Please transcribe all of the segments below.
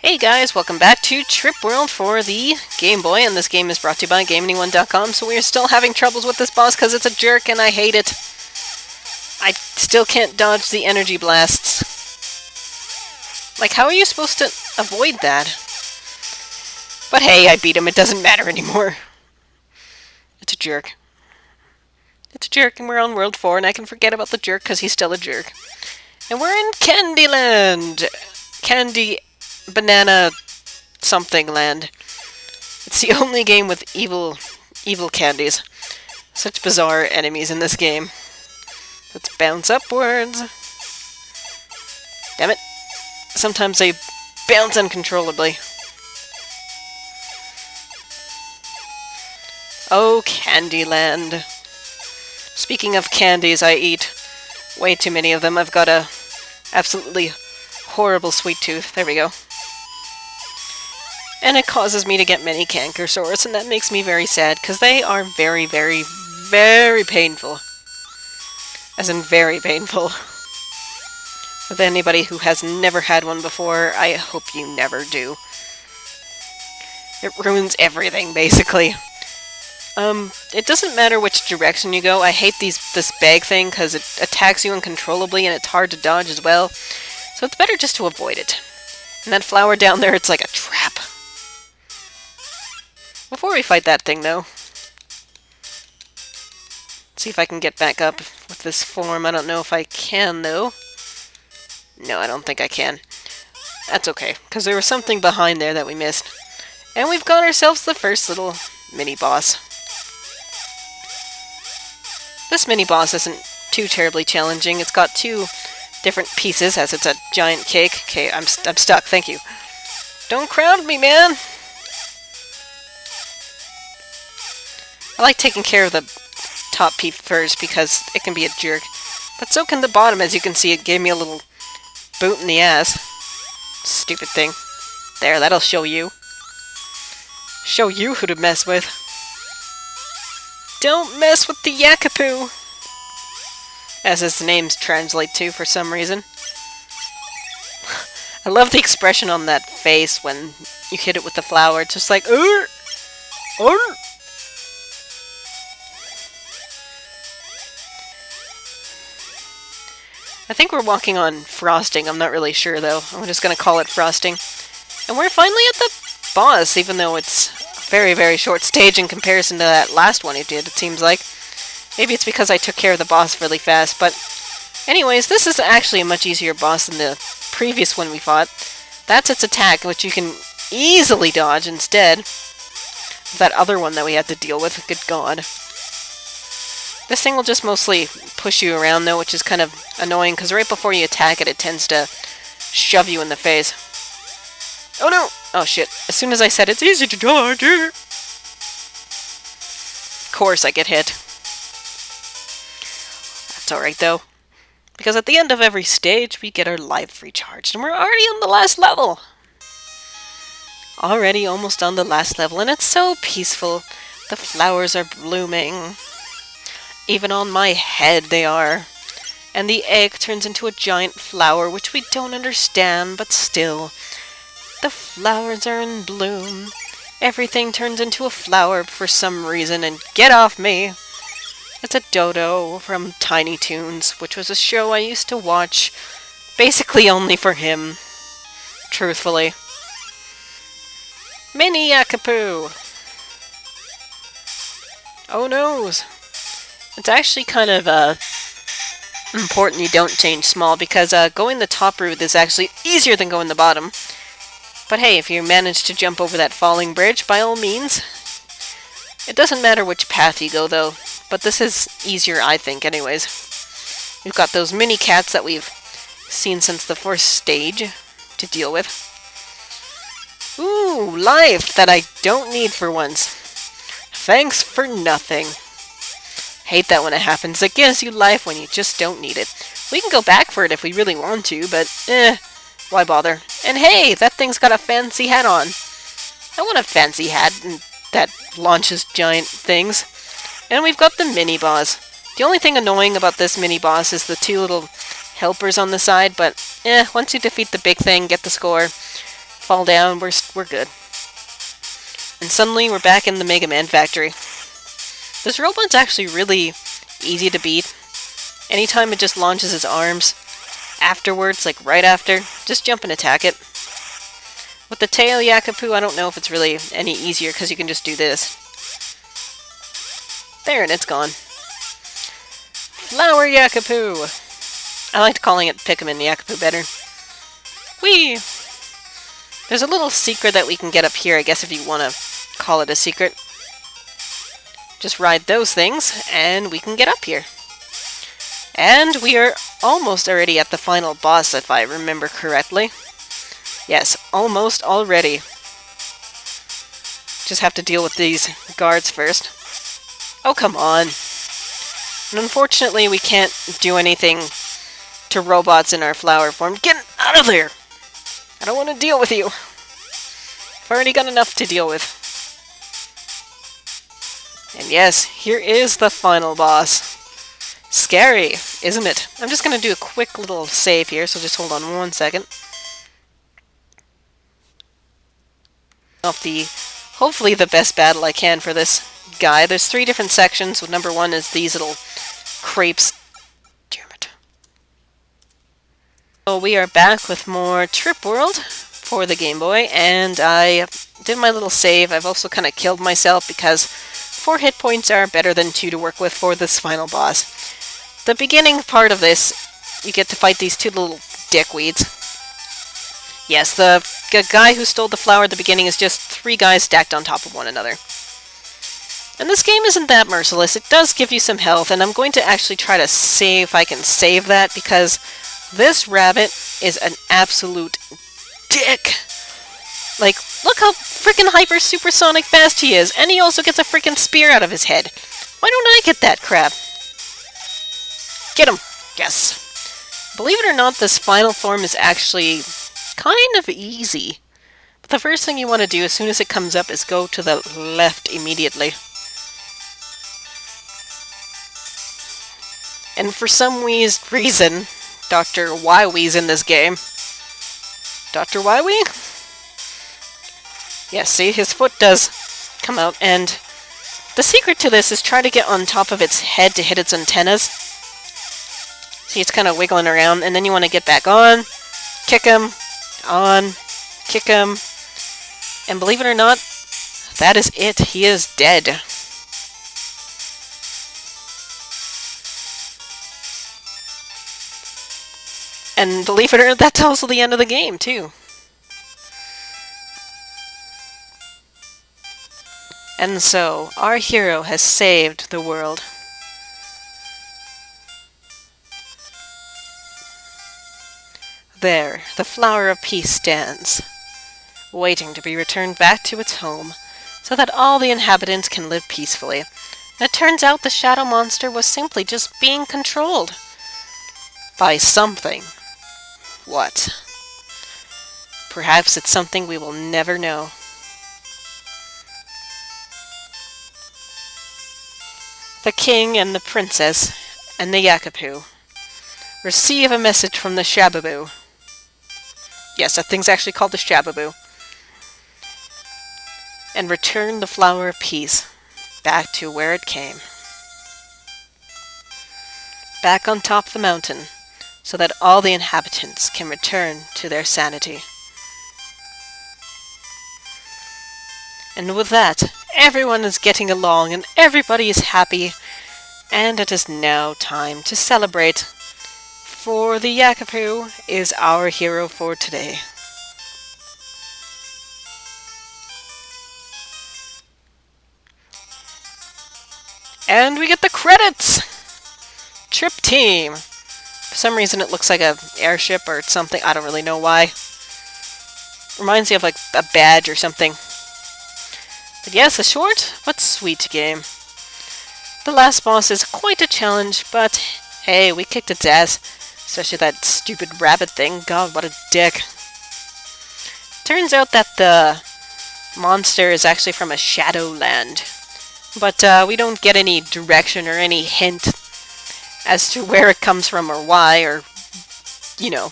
Hey guys, welcome back to Trip World for the Game Boy, and this game is brought to you by GameAnyone.com, so we are still having troubles with this boss because it's a jerk and I hate it. I still can't dodge the energy blasts. Like, how are you supposed to avoid that? But hey, I beat him, it doesn't matter anymore. It's a jerk. It's a jerk, and we're on World 4, and I can forget about the jerk because he's still a jerk. And we're in Candyland! Candy... Banana... something land. It's the only game with evil candies. Such bizarre enemies in this game. Let's bounce upwards. Damn it. Sometimes they bounce uncontrollably. Oh, Candyland. Speaking of candies, I eat way too many of them. I've got a absolutely horrible sweet tooth. There we go. And it causes me to get many canker sores, and that makes me very sad, because they are very, very, very painful. As in very painful. With anybody who has never had one before, I hope you never do. It ruins everything, basically. It doesn't matter which direction you go. I hate this bag thing, because it attacks you uncontrollably, and it's hard to dodge as well. So it's better just to avoid it. And that flower down there, it's like a trap. Before we fight that thing, though, see if I can get back up with this form. I don't know if I can, though. No, I don't think I can. That's okay, because there was something behind there that we missed. And we've got ourselves the first little mini-boss. This mini-boss isn't too terribly challenging. It's got two different pieces, as it's a giant cake. Okay, I'm stuck, thank you. Don't crowd me, man! I like taking care of the top piece first because it can be a jerk. But so can the bottom, as you can see. It gave me a little boot in the ass. Stupid thing. There, that'll show you. Show you who to mess with. Don't mess with the Yakopu! As his names translate to for some reason. I love the expression on that face when you hit it with the flower. It's just like, Urgh! Urgh! I think we're walking on frosting. I'm not really sure, though. I'm just going to call it frosting. And we're finally at the boss, even though it's a very, very short stage in comparison to that last one he did, it seems like. Maybe it's because I took care of the boss really fast, but... Anyways, this is actually a much easier boss than the previous one we fought. That's its attack, which you can easily dodge instead of that other one that we had to deal with. Good God. This thing will just mostly push you around, though, which is kind of annoying, because right before you attack it, it tends to shove you in the face. Oh no! Oh shit. As soon as I said it's easy to dodge, of course I get hit. That's alright, though. Because at the end of every stage, we get our life recharged, and we're already on the last level! Already almost on the last level, and it's so peaceful. The flowers are blooming. Even on my head they are. And the egg turns into a giant flower, which we don't understand, but still. The flowers are in bloom. Everything turns into a flower for some reason, and get off me! It's a dodo from Tiny Toons, which was a show I used to watch, basically only for him. Truthfully. Mini Yakopu! Oh noes! It's actually kind of important you don't change small, because going the top route is actually easier than going the bottom. But hey, if you manage to jump over that falling bridge, by all means. It doesn't matter which path you go, though, but this is easier, I think, anyways. We've got those mini cats that we've seen since the first stage to deal with. Ooh, life that I don't need for once. Thanks for nothing. Hate that when it happens. It gives you life when you just don't need it. We can go back for it if we really want to, but why bother? And hey, that thing's got a fancy hat on. I want a fancy hat that launches giant things. And we've got the mini-boss. The only thing annoying about this mini-boss is the two little helpers on the side, but once you defeat the big thing, get the score, fall down, we're good. And suddenly we're back in the Mega Man factory. This robot's actually really easy to beat. Anytime it just launches its arms afterwards, like right after, just jump and attack it. With the tail Yakopu, I don't know if it's really any easier because you can just do this. There, and it's gone. Flower Yakopu! I liked calling it Pikmin Yakopu better. Whee! There's a little secret that we can get up here, I guess, if you want to call it a secret. Just ride those things, and we can get up here. And we are almost already at the final boss, if I remember correctly. Yes, almost already. Just have to deal with these guards first. Oh, come on. And unfortunately, we can't do anything to robots in our flower form. Get out of there! I don't want to deal with you. I've already got enough to deal with. And yes, here is the final boss. Scary, isn't it? I'm just going to do a quick little save here, so just hold on 1 second. Hopefully the best battle I can for this guy. There's 3 different sections. Number 1 is these little crepes. Damn it. So we are back with more Trip World for the Game Boy, and I did my little save. I've also kind of killed myself because 4 hit points are better than 2 to work with for this final boss. The beginning part of this, you get to fight these 2 little dickweeds. Yes, the guy who stole the flower at the beginning is just 3 guys stacked on top of one another. And this game isn't that merciless. It does give you some health, and I'm going to actually try to see if I can save that, because this rabbit is an absolute dick. Like, look how freaking hyper supersonic fast he is, and he also gets a freaking spear out of his head. Why don't I get that crap? Get him! Yes. Believe it or not, this final form is actually kind of easy. But the first thing you want to do as soon as it comes up is go to the left immediately. And for some reason, Dr. Wywee's in this game. Dr. Wywee? Yes, see, his foot does come out, and the secret to this is try to get on top of its head to hit its antennas. See, it's kind of wiggling around, and then you want to get back on, kick him, on, kick him, and believe it or not, that is it. He is dead. And believe it or not, that's also the end of the game, too. And so, our hero has saved the world. There, the Flower of Peace stands, waiting to be returned back to its home, so that all the inhabitants can live peacefully. And it turns out the Shadow Monster was simply just being controlled by something. What? Perhaps it's something we will never know. The king and the princess and the Yakopu receive a message from the Shababoo. Yes, that thing's actually called the Shababoo. And return the Flower of Peace back to where it came. Back on top of the mountain, so that all the inhabitants can return to their sanity. And with that, everyone is getting along and everybody is happy, and it is now time to celebrate, for the Yakopu is our hero for today. And we get the credits! Trip Team! For some reason it looks like an airship or something, I don't really know why. Reminds me of like a badge or something. But yes, a short but sweet game. The last boss is quite a challenge, but hey, we kicked its ass. Especially that stupid rabbit thing. God, what a dick. Turns out that the monster is actually from a Shadowland. But we don't get any direction or any hint as to where it comes from or why, or, you know.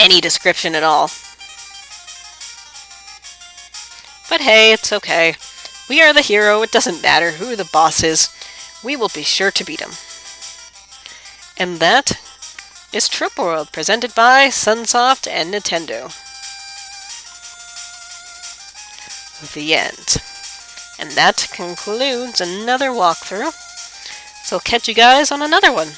any description at all. But hey, it's okay. We are the hero, it doesn't matter who the boss is. We will be sure to beat him. And that is Trip World, presented by Sunsoft and Nintendo. The end. And that concludes another walkthrough. So I'll catch you guys on another one.